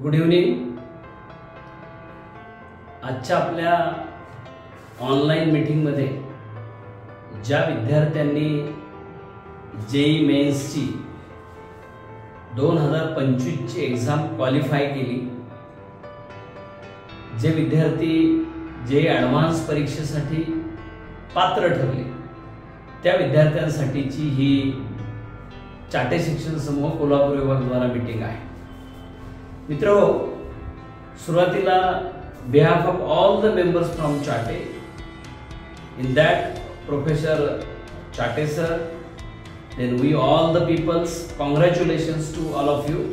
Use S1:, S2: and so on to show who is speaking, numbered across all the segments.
S1: Good evening. आजच्या आपल्या online मीटिंगमध्ये ज्या विद्यार्थ्यांनी जेईई मेन्सची 2025 ची एग्जाम क्वालिफाय केली, जे विद्यार्थी जेईई ॲडव्हान्स परीक्षेसाठी पात्र ठरले, त्या विद्यार्थ्यांसाठीची ही चाटे शिक्षण समूह कोल्हापूर विभाग द्वारा मीटिंग आहे। मित्रो, सुरुवातीला behalf of all the members from Chate, in that Professor Chate sir, then we all the peoples, congratulations to all of you.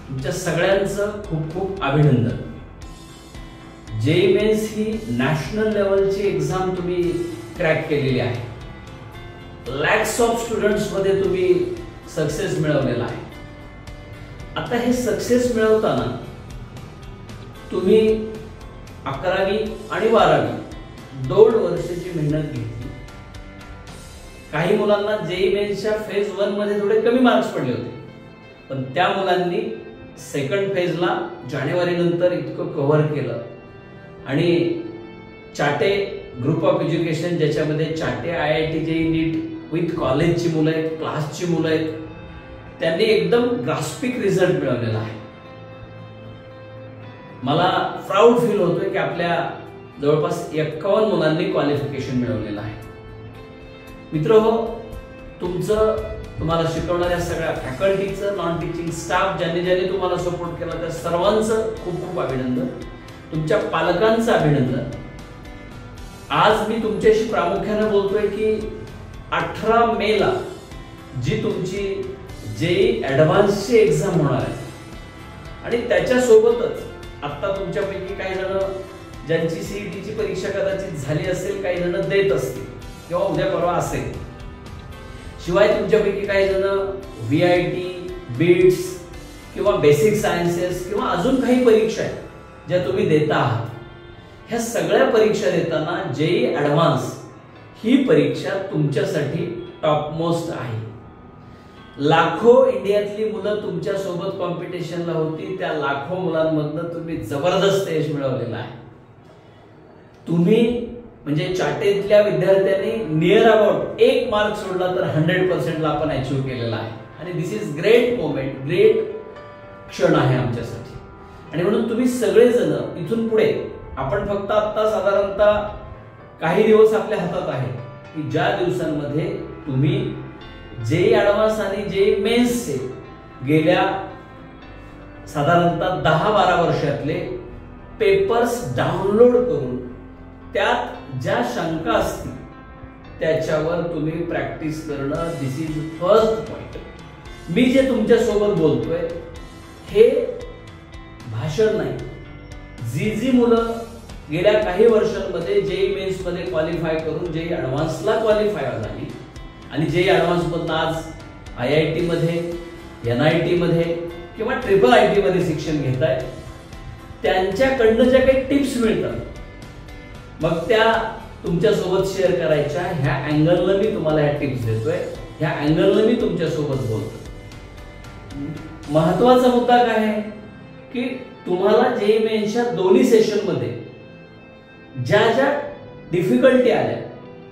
S1: तुमच्या सगळ्यांचं खूप खूप अभिनंदन। जेईई मेन्स ही नॅशनल लेवलची एग्जाम तुम्ही क्रॅक केलेली आहे। लॅक्स ऑफ स्टुडंट्स मध्ये तुम्ही सक्सेस मिळवलेला आहे। आता हे सक्सेस मिळवताना तुम्ही 11वी आणि 12वी 2 वर्षाची मेहनत घेतली। काही मुलांना जेईई मेन्सच्या फेज 1 मध्ये थोडे कमी मार्क्स पडले होते, पण त्या मुलांनी सेकंड फेजला जानेवारी नंतर इतकं कव्हर केलं आणि चाटे ग्रुप ऑफ एज्युकेशन, ज्याच्यामध्ये Chate IIT JEE NEET with कॉलेजची मुलं आहेत, क्लासची मुलं आहेत, त्यांनी एकदम ग्रास्पिक रिझल्ट मिळवलेला आहे। मला प्राऊड फील होतोय की आपल्या जवळपास 51 मुलांनी क्वालिफिकेशन मिळवलेलं आहे। मित्रहो, तुम्हाला शिकवणाऱ्या सगळ्या फॅकल्टीचं, नॉन टीचिंग स्टाफ, ज्यांनी तुम्हाला सपोर्ट केला, त्या सर्वांचं खूप खूप अभिनंदन। तुमच्या पालकांचं अभिनंदन। आज मी तुमच्याशी प्रामुख्याने बोलतोय की 18 मेला जी तुमची जेईई ॲडव्हान्सची एक्झाम होणार आहे आणि त्याच्यासोबतच आता तुमच्यापैकी काही जण ज्यांची सीईटीची परीक्षा कदाचित झाली असेल, काही जण देत असतील किंवा उद्या परवा असेल, शिवाय तुमच्यापैकी काही जण VIT, बीट्स किंवा बेसिक सायन्सेस किंवा अजून काही परीक्षा आहेत ज्या तुम्ही देता आहात। ह्या सगळ्या परीक्षा देताना जेईई ॲडव्हान्स ही परीक्षा तुमच्यासाठी टॉप मोस्ट आहे। लाखो इंडियातली मुलं तुमच्या सोबत कॉम्पिटिशनला होती, त्या लाखो मुलांमधनं तुम्ही जबरदस्त यश मिळवलेलं आहे। तुम्ही म्हणजे चाटेतल्या विद्यार्थ्यांनी नियर अबाउट 1 मार्क सोडला तर 100% ला आपण अचीव्ह केलेला आहे आणि दिस इज ग्रेट मोमेंट, ग्रेट क्षण आहे आमच्यासाठी। आणि म्हणून तुम्ही सगळेजण इथून पुढे, आपण फक्त आता साधारणतः काही दिवस आपल्या हातात आहे की ज्या दिवसांमध्ये तुम्ही जेईई ॲडव्हान्स आणि जेईई मेन्सचे गेल्या साधारणतः 10-12 वर्षातले पेपर्स डाउनलोड करून त्यात ज्या शंका असतील त्याच्यावर तुम्ही प्रॅक्टिस करणं, दिस इज फर्स्ट पॉइंट। मी जे तुमच्या सोबत बोलतोय हे भाषण नाही। जी मुलं गेल्या काही वर्षांमध्ये जेईई मेन्स मध्ये क्वालिफाय करून जेईई ॲडव्हान्सला क्वालिफाय झाली आणि जेईई ॲडव्हान्स मधून आज IIT मध्ये, NIT मध्ये किंवा IIIT मध्ये शिक्षण घेत आहेत, त्यांच्याकडनं ज्या काही टिप्स मिळतात मग त्या तुमच्या सोबत शेअर करायच्या। ह्या अँगलनं मी तुम्हाला ह्या टिप्स देतोय, ह्या अँगलनं मी तुमच्या सोबत बोलतोय। महत्वाचा मुद्दा काय आहे की तुम्हाला जेईई मेन्सच्या दोन्ही सेशन मध्ये ज्या डिफिकल्टी आल्या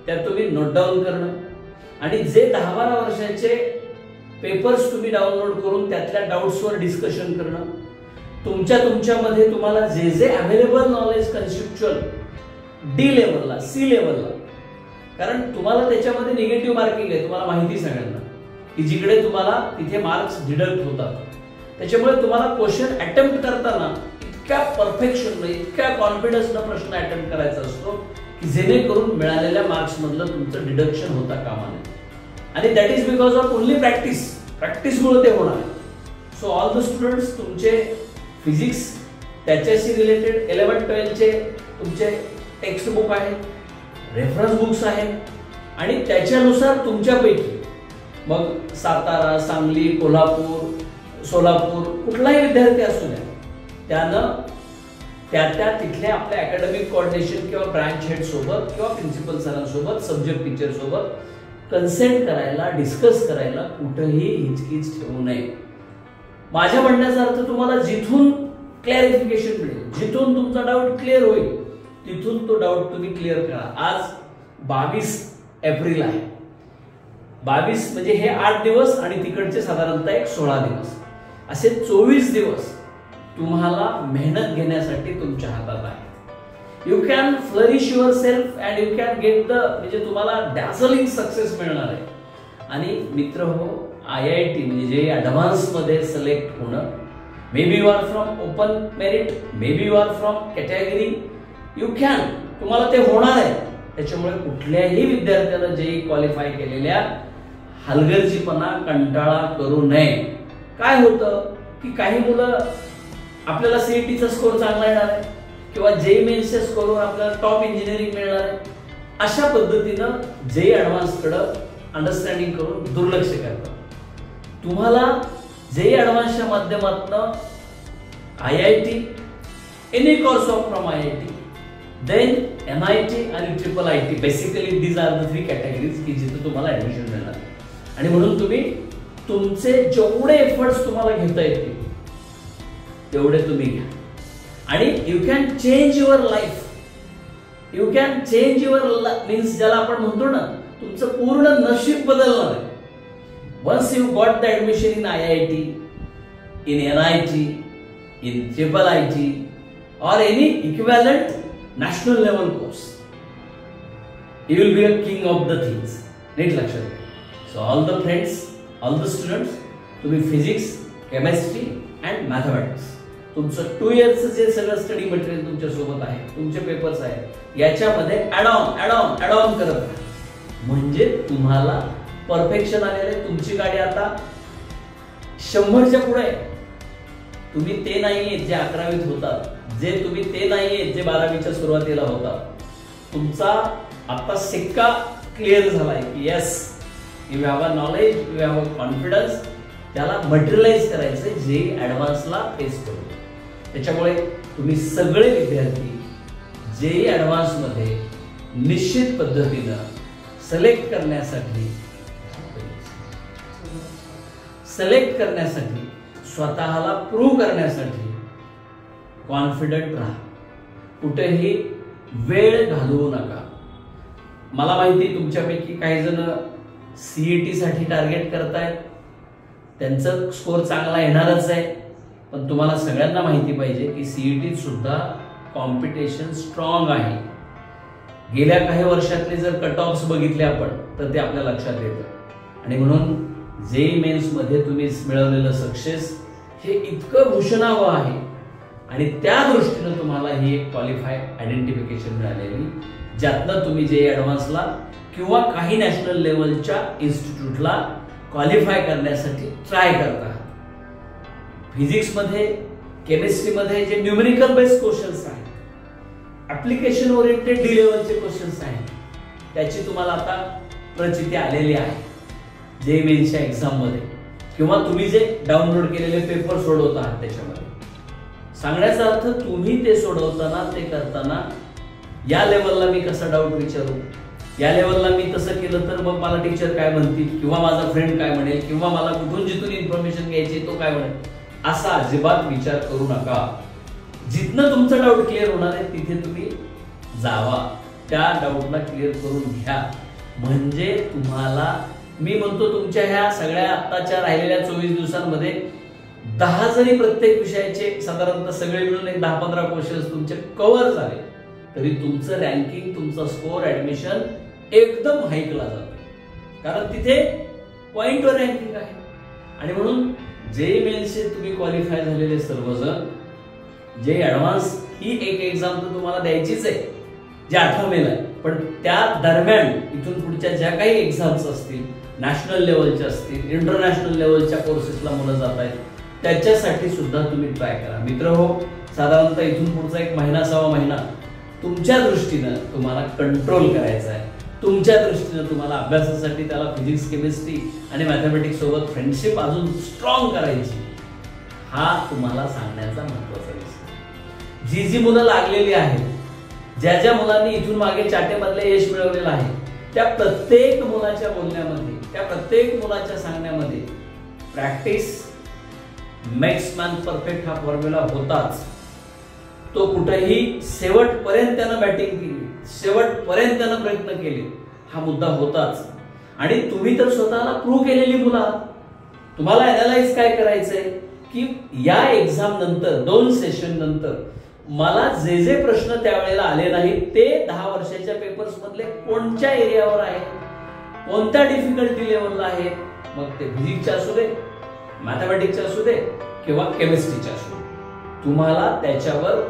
S1: त्या तुम्ही नोट डाऊन करणं आणि जे 10-12 वर्षाचे पेपर्स तुम्ही डाउनलोड करून त्यातल्या डाउट्सवर डिस्कशन करणं, तुमच्यामध्ये तुम्हाला जे अवेलेबल नॉलेज कन्सेप्च्युअल D लेवलला, C लेवलला, कारण तुम्हाला त्याच्यामध्ये निगेटिव्ह मार्किंग आहे, तुम्हाला माहिती सगळ्यांना की जिकडे तुम्हाला तिथे मार्क्स डिडक्ट होतात। त्याच्यामुळे तुम्हाला क्वेश्चन अटेम्प्ट करताना इतक्या परफेक्शनने, इतक्या कॉन्फिडन्सने प्रश्न अटेम्प्ट करायचा असतो की जेणेकरून मिळालेल्या मार्क्स मधलं तुमचं डिडक्शन होता कामा नये आणि that is because of only प्रॅक्टिसमुळे ते होणार। सो ऑल द स्टुडंट्स, तुमचे फिजिक्स त्याच्याशी रिलेटेड 11-12 चे तुमचे टेक्स्ट बुक आहेत, रेफरन्स बुक्स आहेत आणि त्याच्यानुसार तुमच्यापैकी मग सातारा, सांगली, कोल्हापूर, सोलापूर कुठलाही विद्यार्थी असू द्या, त्यानं त्या तिथल्या आपल्या अकॅडमिक कोऑर्डिनेशन किंवा ब्रांच हेड सोबत किंवा प्रिन्सिपल सरांसोबत, सब्जेक्ट टीचर सोबत कन्सेंट करायला, डिस्कस करायला कुठेही हिचकिच ठेवू नये। माझ्या म्हणण्याचा अर्थ तुम्हाला जिथून क्लॅरिफिकेशन मिळेल. जिथून तुमचा डाऊट क्लिअर होईल तिथून तो डाऊट तुम्ही क्लिअर करा. आज 22 एप्रिल आहे. 22 म्हणजे हे 8 दिवस आणि तिकडचे साधारणतः एक 16 दिवस, असे 24 दिवस तुम्हाला मेहनत घेण्यासाठी तुमच्या हातात आहे. You can flourish your self and you can get the, म्हणजे तुम्हाला डॅझलिंग सक्सेस मिळणार आहे. आणि मित्र हो, IIT म्हणजे जे ऍडव्हान्स मध्ये सिलेक्ट होणं, maybe you are from open merit, maybe you are from category, you can, तुम्हाला ते होणार आहे. त्याच्यामुळे कुठल्याही विद्यार्थ्याला जे क्वालिफाय केलेल्या हलगर्जीपणा, कंटाळा करू नये. काय होतं की काही मुलं आपल्याला सीईटीचा स्कोर चांगला येणार आहे किंवा JEE मेन्सच्या स्कोरवर आपल्याला टॉप इंजिनिअरिंग मिळणार आहे, अशा पद्धतीनं JEE ऍडव्हान्स कडे अंडरस्टँडिंग करून दुर्लक्ष करतात. तुम्हाला JEE ऍडव्हान्सच्या माध्यमातून IIT, any course of from IIT, then NIT आणि IIIT, basically these are the 3 categories की जिथे तुम्हाला ऍडमिशन मिळणार. आणि म्हणून तुम्ही तुमचे जेवढे एफर्ट्स तुम्हाला घेता येतील तेवढे तुम्ही घ्या. आणि you can change your life, you can change your means ज्याला आपण म्हणतो ना, तुमचं पूर्ण नशीब बदलणार आहे. Once you got the admission in IIT, in NIT, in IIIT or any equivalent national level course, you will be a king of the things. नीट लक्षात घ्या. So all the friends, all the students, तुम्ही physics, chemistry and mathematics, तुमचं 2 इयर्सचं जे सगळं study material तुमच्या सोबत आहे, तुमचे पेपर्स आहेत, याच्यामध्ये ऍड ऑन करत राहा. म्हणजे तुम्हाला परफेक्शन आलेलं आहे. तुमची गाडी आता 100च्या पुढे आहे. तुम्ही ते नाहीये जे 11वीत होतात, जे तुम्ही ते नाहीये जे 12वीच्या सुरुवातीला होतात. तुमचा आता सिक्का क्लिअर झालाय की yes, you have a knowledge, you have a confidence. त्याला मटेरियलाइज करायचं JEE ऍडव्हान्सला फेस करू. त्याच्यामुळे तुम्ही सगळे विद्यार्थी JEE ऍडव्हान्स मध्ये निश्चित पद्धतीनं सिलेक्ट करण्यासाठी स्वतःला प्रूव्ह करण्यासाठी कॉन्फिडंट राहा. कुठेही वेळ घालवू नका. मला माहिती तुमच्यापैकी काही जण CET साठी टार्गेट करतायत, त्यांचं स्कोर चांगला येणारच आहे. पण तुम्हाला सगळ्यांना माहिती पाहिजे की CET सुद्धा कॉम्पिटिशन स्ट्रॉंग आहे. गेल्या काही वर्षातले जर कट ऑफ्स बघितले आपण तर ते आपल्या लक्षात येतं. आणि म्हणून JEE मेन्स मध्ये तुम्ही मिळवलेलं सक्सेस हे इतकं भूषणावं आहे. आणि त्या दृष्टीनं तुम्हाला ही एक क्वालिफाईड आयडेंटिफिकेशन मिळालेली, ज्यातनं तुम्ही JEE ऍडव्हान्सला किंवा काही नॅशनल लेवलच्या इन्स्टिट्यूटला क्वालिफाय करण्यासाठी ट्राय करता. फिजिक्समध्ये, केमिस्ट्रीमध्ये जे न्यूमेरिकल बेस्ड क्वेश्चन्स आहेत, ऍप्लिकेशन ओरिएंटेड D लेवलचे क्वेश्चन्स आहेत, त्याची तुम्हाला आता प्रचिती आलेली आहे JEE मेन्सच्या एक्झाम मध्ये, किंवा तुम्ही जे डाउनलोड केलेले पेपर सोडवत आहात त्याच्यामध्ये. सांगण्याचा अर्थ, तुम्ही ते सोडवताना, ते करताना या लेवलला मी कसा डाऊट विचारू, या लेवलला मी तसं केलं तर मग मला टीचर काय म्हणतील, किंवा माझा फ्रेंड काय म्हणेल, किंवा मला कुठून जिथून इन्फॉर्मेशन घ्यायची तो काय म्हणेल, असा अजिबात विचार करू नका. जिथनं तुमचा डाऊट क्लिअर होणार आहे तिथे तुम्ही जावा, त्या डाऊटला क्लिअर करून घ्या. म्हणजे तुम्हाला मी म्हणतो, तुमच्या ह्या सगळ्या आत्ताच्या राहिलेल्या 24 दिवसांमध्ये 10 जरी प्रत्येक विषयाचे साधारणतः सगळे मिळून एक 10-15 क्वेश्चन्स तुमचे कव्हर झाले तरी तुमचं रँकिंग, तुमचा स्कोर, ऍडमिशन एकदम हाईकला जातो. कारण तिथे पॉइंटवर रँकिंग आहे. आणि म्हणून JEE मेन्सचे तुम्ही क्वालिफाय झालेले सर्वजण, JEE ऍडव्हान्स ही एक एक्झाम तर तुम्हाला द्यायचीच आहे जे 8 मेला आहे. पण त्या दरम्यान इथून पुढच्या ज्या काही एक्झाम्स असतील, नॅशनल लेवलच्या असतील, इंटरनॅशनल लेवलच्या कोर्सेसला मुलं जात आहेत, त्याच्यासाठी सुद्धा तुम्ही ट्राय करा. मित्र हो, साधारणतः इथून पुढचा 1 महिना, 1.25 महिना तुमच्या दृष्टीनं तुम्हाला कंट्रोल करायचा आहे. तुमच्या दृष्टीनं तुम्हाला अभ्यासासाठी त्याला फिजिक्स, केमिस्ट्री आणि मॅथमॅटिक्स सोबत फ्रेंडशिप अजून स्ट्रॉंग करायची, हा तुम्हाला सांगण्याचा महत्त्वाचा विषय. जी मुलं लागलेली आहेत, ज्या मुलांनी इथून मागे चाटेमधले यश मिळवलेलं आहे, त्या प्रत्येक मुलाच्या बोलण्यामध्ये, त्या प्रत्येक मुलाच्या सांगण्यामध्ये प्रॅक्टिस मेक्स मॅन परफेक्ट हा फॉर्म्युला होताच. तो कुठेही शेवटपर्यंत त्यानं बॅटिंग केली, शेवटपर्यंत त्यानं प्रयत्न केले, हा मुद्दा होताच. आणि तुम्ही तर स्वतःला प्रूव्ह केलेली मुलं आहात. तुम्हाला अनालाइज काय करायचंय की या एक्झाम नंतर 2 सेशन नंतर मला जे जे प्रश्न त्यावेळेला आले नाहीत ते 10 वर्षाच्या पेपर्स मधले कोणत्या एरियावर आहे, कोणत्या डिफिकल्टी लेवलला आहे, मग ते फिजिक्सचे असू दे, मॅथमॅटिक्सचे असू दे किंवा केमिस्ट्रीचे असू दे, तुम्हाला त्याच्यावर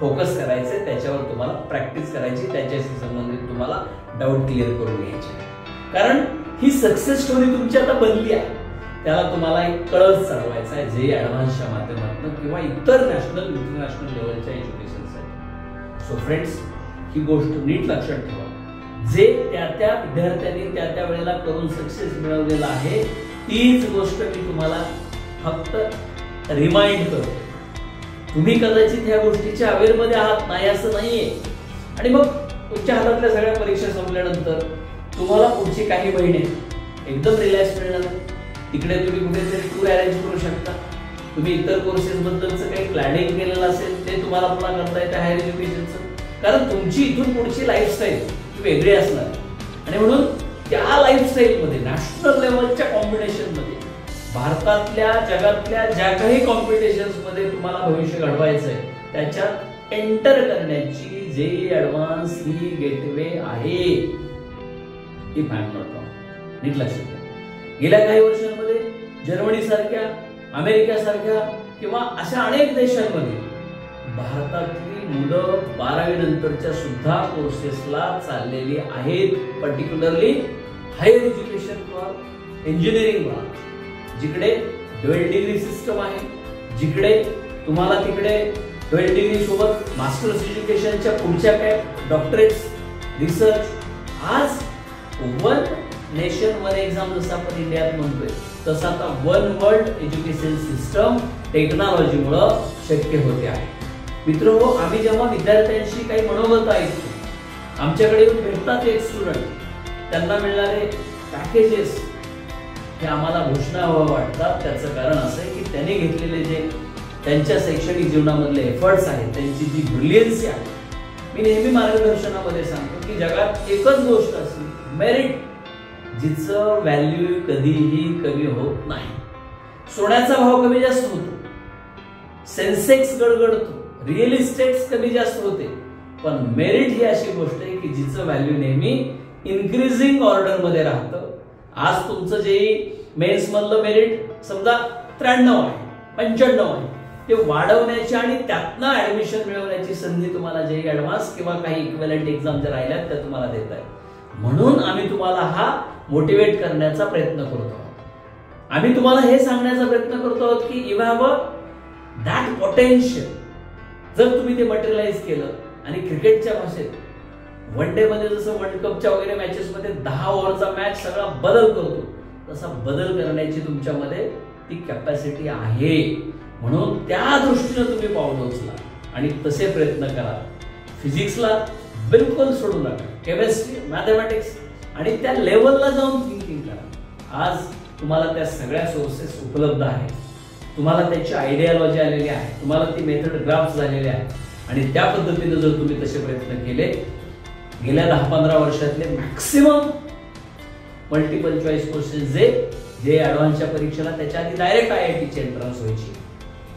S1: फोकस करायचे, त्याच्यावर तुम्हाला प्रॅक्टिस करायची, त्याच्याशी संबंधित तुम्हाला डाऊट क्लिअर करून घ्यायचे. कारण ही सक्सेस स्टोरी तुमची आता बनली आहे, त्याला तुम्हाला एक कळस चढवायचा आहे जे ऍडव्हान्सच्या माध्यमातून किंवा इतर नॅशनल इंटरनॅशनल लेवलच्या एज्युकेशनसाठी. सो फ्रेंड्स, ही गोष्ट नीट लक्षात ठेवा. जे त्या विद्यार्थ्यांनी त्या वेळेला करून सक्सेस मिळवलेला आहे तीच गोष्ट मी तुम्हाला फक्त रिमाइंड करतो. तुम्ही कदाचित ह्या गोष्टीच्या अवेअरमध्ये आहात नाही असं नाहीये. आणि मग तुमच्या हातातल्या सगळ्या परीक्षा संपल्यानंतर तुम्हाला पुढची काही महिने एकदम रिलॅक्स मिळणार. तिकडे तुम्ही कुठेतरी टूर अरेंज करू शकता. तुम्ही इतर कोर्सेस बद्दलचं काही प्लॅनिंग केलेलं असेल ते तुम्हाला पुन्हा करता येतं हायर एज्युकेशनचं. कारण तुमची इथून पुढची लाईफस्टाईल ही वेगळी असणार. आणि म्हणून त्या लाईफस्टाईलमध्ये नॅशनल लेवलच्या कॉम्पिटिशनमध्ये भारतातल्या जगातल्या ज्या काही कॉम्पिटिशन्स मध्ये तुम्हाला भविष्य घडवायचं आहे त्याच्यात एंटर करण्याची जेईई ऍडव्हान्स ही गेटवे आहे. If I am not wrong, नीट लक्षात घ्या. गेल्या काही वर्षांमध्ये जर्मनी सारख्या, अमेरिका सारख्या किंवा अशा अनेक देशांमध्ये भारतातली मुलं 12वी नंतरच्या सुद्धा कोर्सेसला चाललेली आहेत. Particularly higher education for engineering branch, जिकडे 12 डिग्री सिस्टम आहे, जिकडे तुम्हाला तिकडे 12 डिग्री सोबत मास्टर्स एज्युकेशनच्या पुढच्या काय डॉक्टरेट्स, रिसर्च. आज 1 नेशन 1 एक्झाम जसं आपण इंडियात म्हणतोय तसं आता 1 वर्ल्ड एज्युकेशन सिस्टम टेक्नॉलॉजीमुळे शक्य होते आहे. मित्रहो, आम्ही जेव्हा विद्यार्थ्यांशी काही मनोगत ऐकतो, आमच्याकडे येऊन भेटतात एक स्टुडंट, त्यांना मिळणारे पॅकेजेस हे आम्हाला घोषणावं वाटतात. त्याचं कारण असं आहे की त्यांनी घेतलेले जे त्यांच्या शैक्षणिक जीवनामधले एफर्ट्स आहेत, त्यांची जी ब्रिलियन्सी आहे. मी नेहमी मार्गदर्शनामध्ये सांगतो की जगात एकच गोष्ट असते, मेरिट, जिचं व्हॅल्यू कधीही कमी होत नाही. सोन्याचा भाव कमी जास्त होतो, सेन्सेक्स गडगडतो, रिअल इस्टेट्स कमी जास्त होते, पण मेरिट ही अशी गोष्ट आहे की जिचं व्हॅल्यू नेहमी इन्क्रीजिंग ऑर्डर मध्ये राहतं. आज तुमचं जे मेन्स मधलं मेरिट समजा 93 आहे, 95 आहे, ते वाढवण्याची आणि त्यातनं ऍडमिशन मिळवण्याची संधी तुम्हाला जे ऍडव्हान्स किंवा काही इक्विव्हॅलंट एक्झाम जर राहिल्यात त्या तुम्हाला देत आहे. म्हणून आम्ही तुम्हाला हा मोटिवेट करण्याचा प्रयत्न करतो आहोत. आम्ही तुम्हाला हे सांगण्याचा प्रयत्न करतो आहोत की you have a that potential. जर तुम्ही ते मटेरियलाइज केलं आणि क्रिकेटच्या भाषेत 1 डे मध्ये जसं वर्ल्ड कपच्या वगैरे मॅचेस मध्ये 10 ओव्हरचा मॅच सगळा बदल करतो, तसा बदल करण्याची तुमच्यामध्ये ती कॅपॅसिटी आहे. म्हणून त्या दृष्टीने तुम्ही पावलं उचला आणि तसे प्रयत्न करा. फिजिक्सला बिलकुल सोडू नका, केमिस्ट्री, मॅथमॅटिक्स आणि त्या लेवलला जाऊन थिंकिंग करा. आज तुम्हाला त्या सगळ्या सोर्सेस उपलब्ध आहेत, तुम्हाला त्याची आयडियालॉजी आलेली आहे, तुम्हाला ती मेथड ग्राफ्स झालेले आहे आणि त्या पद्धतीने जर तुम्ही तसे प्रयत्न केले, गेल्या 10-15 वर्षातले मॅक्सिमम मल्टिपल चॉईस क्वेश्चन जे ऍडव्हान्सच्या परीक्षेला त्याच्या आधी डायरेक्ट IITची एंट्रन्स व्हायची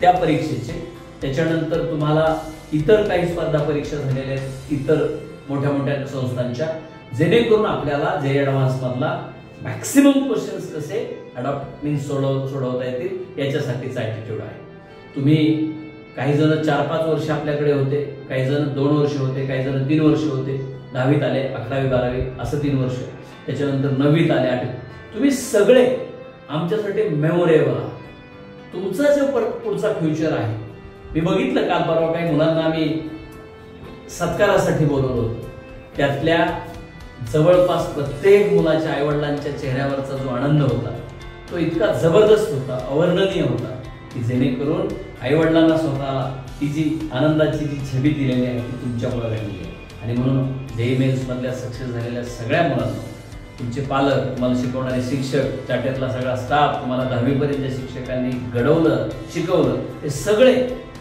S1: त्या परीक्षेचे, त्याच्यानंतर तुम्हाला इतर काही स्पर्धा परीक्षा झालेल्या आहेत इतर मोठ्या मोठ्या संस्थांच्या, जेणेकरून आपल्याला जे ऍडव्हान्स मधला मॅक्सिमम क्वेश्चन्स कसे अडॉप्ट मीन्स सोडवता येतील याच्यासाठीचा ऍटिट्यूड आहे. तुम्ही काही जण 4-5 वर्ष आपल्याकडे होते, काही जण 2 वर्ष होते, काही जण 3 वर्ष होते, 10वीत आले, 11वी 12वी असं 3 वर्ष, त्याच्यानंतर 9वीत आले, 8वीत. तुम्ही सगळे आमच्यासाठी मेमोरेबल आहात. तुमचा जो पुढचा फ्युचर आहे, मी बघितलं काल परवा काही मुलांना आम्ही सत्कारासाठी बोलवलं होतं, त्यातल्या जवळपास प्रत्येक मुलाच्या आईवडिलांच्या चेहऱ्यावरचा जो आनंद होता तो इतका जबरदस्त होता, अवर्णनीय होता की जेणेकरून आईवडिलांना स्वतःला ही जी आनंदाची जी छबी दिलेली आहे ती तुमच्यामुळे घडली आहे. आणि म्हणून जेईई मेन्स मधल्या सक्सेस झालेल्या सगळ्या मुलांना, तुमचे पालक, तुम्हाला शिकवणारे शिक्षक, चाट्यातला सगळा स्टाफ, तुम्हाला 10वी पर्यंत शिक्षकांनी घडवलं, शिकवलं, ते सगळे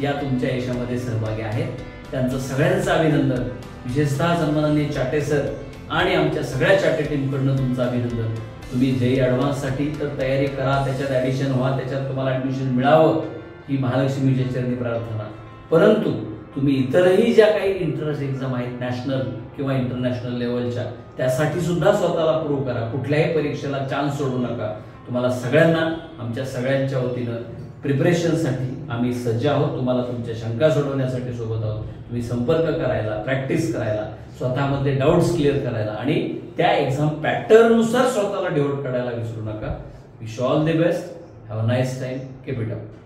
S1: या तुमच्या यशामध्ये सहभागी आहेत. त्यांचं सगळ्यांचं अभिनंदन. विशेषतः सन्माननीय चाटे सर आणि आमच्या सगळ्या चाटे टीमकडनं तुमचं अभिनंदन. तुम्ही JEE ॲडव्हान्ससाठी तर तयारी करा, त्याच्यात ॲडिशन व्हा, त्याच्यात तुम्हाला ॲडमिशन मिळावं ही महालक्ष्मीच्या चरणी प्रार्थना. परंतु तुम्ही इतरही ज्या काही एंट्रन्स एक्झाम आहेत नॅशनल किंवा इंटरनॅशनल लेवलच्या, त्यासाठी सुद्धा स्वतःला प्रूव्ह करा. कुठल्याही परीक्षेला चान्स सोडू नका. तुम्हाला सगळ्यांना आमच्या सगळ्यांच्या वतीनं प्रिपरेशनसाठी आम्ही सज्ज आहोत. तुम्हाला तुमच्या शंका सोडवण्यासाठी सोबत आहोत. तुम्ही संपर्क करायला, प्रॅक्टिस करायला, स्वतःमधले डाऊट्स क्लिअर करायला आणि त्या एक्झाम पॅटर्ननुसार स्वतःला डेव्हलप करायला विसरू नका. Wish all the best. Have a nice time. Keep it up.